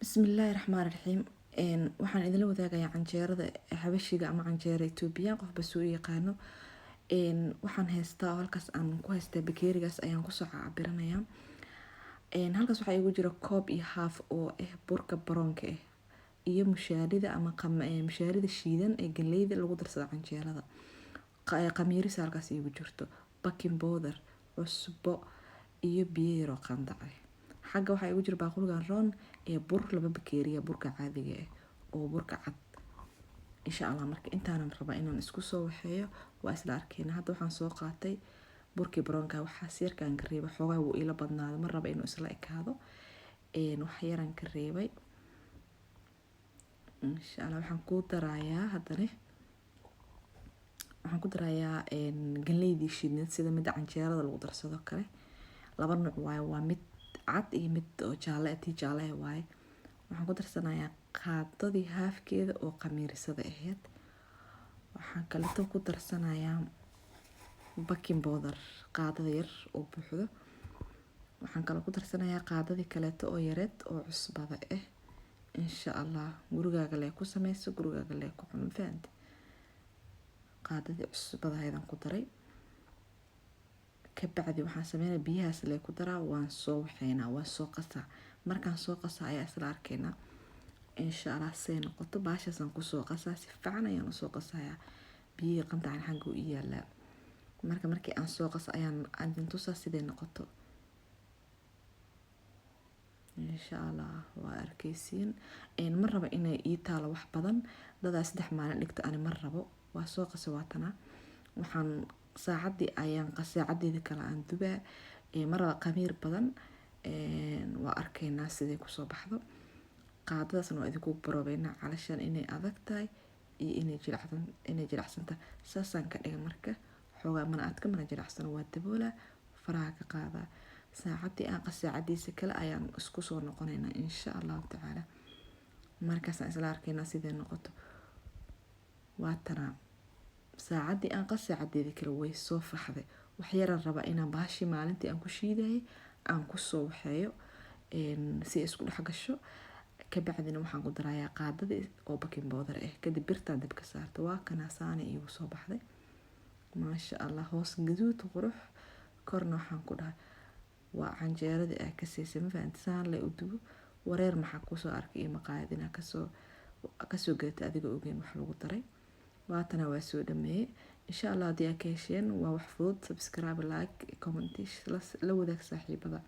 Bismillaahi Raxmaani Raxiim. Waxaan idinla wadaagayaa canjeerada xabashiga ama canjeera Itoobiya qofba soo yaqaano. Waxaan haystaa halkaas aan ku haystaa bakeerigaas ayaan kusoo cabiranayaa. Halkaas waxaa igu jira koob iyo haaf oo burka baroonka iyo mushaarida ama mushaarida shiidan ee galeyda lagu darsado canjeerada. Qamiiris halkaas igu jirto, baking powder, cusbo iyo biyo yar oo qandac ah. Xagga waxaa igu jira baaquligan roon bur laba bakeeriya burka caadiga oo burka cad. Insha Allah marka intaanan raba inaan isku soo waxeeyo waa isla arkayna. Hadda waxaan soo qaatay burkii baroonka waxaa sirkaan ka reebay xoogaa wuu ila badnaado ma raba inuu isla ekaado. Wax yaraan ka reebay. Insha Allah waxaan ku darayaa haddana waxaan ku darayaa galeydii shiidneed sida mid canjeerada lagu darsado kale. Laba nooc waaye, waa mid cad iyo mid oo jaalle ah jaalle waaye. Waxaan ku darsanayaa qaadadii haafkeeda oo qamiirisada ahayd. Waxaan kale ku darsanayaa baking powder qaadada yar oo buuxdo. Waxaan kale ku darsanayaa qaadadii kaleeto oo yareed oo cusbada ah. Insha Allah gurigaaga lee ku sameyso, gurigaaga lee ku cuno faanta. Qaadadii cusbada ayaan ku daray. Kabacdi waxaan sameynaa biyahaas lee ku daraa waan soo waxeynaa waan soo qasaa. Markaan soo qasaa ayaa isla arkaynaa. Insha Allah say noqoto baashaasan ku soo qasaa si fiican ayaan u soo qasayaa. Biyo qandac xagga u yaalaa. Markii aan soo qas ayaan tusaa siday noqoto. Insha Allah waa arkaysiin. Ma raba inay ii taalo wax badan. Dadaa 3 maalin dhigto ani ma rabo. Waa soo qasa waatana. Waxaan saacadii ayaan qasaacadeeda kala aan dubaa. Ma raba qamiir badan. Waa arkaynaa siday ku soo baxdo. Qaadadaasna waa idinku baroobaynaa calashan inay adag tahay iyo inay jilicsan tahay. Saasaan ka dhigay marka. Xoogaa mana adka mana jilicsan waa daboola faraha ka qaadaa. Saacadii aan qasaacadiisa kale ayaan isku soo noqonaynaa insha Allah tacaala. Markaasaan isla arkaynaa siday noqoto. Waatana saacadii aan qasaacadeeda kale way soo faxday. Wax yaraan raba inaan baashi maalintii aan ku shiiday aan ku soo waxeeyo si isku dhex gasho. Kabacdina waxaan ku darayaa qaadadii oo baking powder kadib birtaan dabka saarto waa kana saani igu soo baxday. Maasha Allah hoos gaduud qurux korna waxaan ku dhahay waa canjeerada ka siisay faantisaan la u dubo wareer maxaa ku soo arkay iyo maqaayadina ka soo gaartay adiga ogeyn wax lagu daray. Waatana waa soo dhameeyay. Insha Allah haddii aad ka hesheen waa wax fudud. Subscribe, like, comment la wadaag saaxiibada.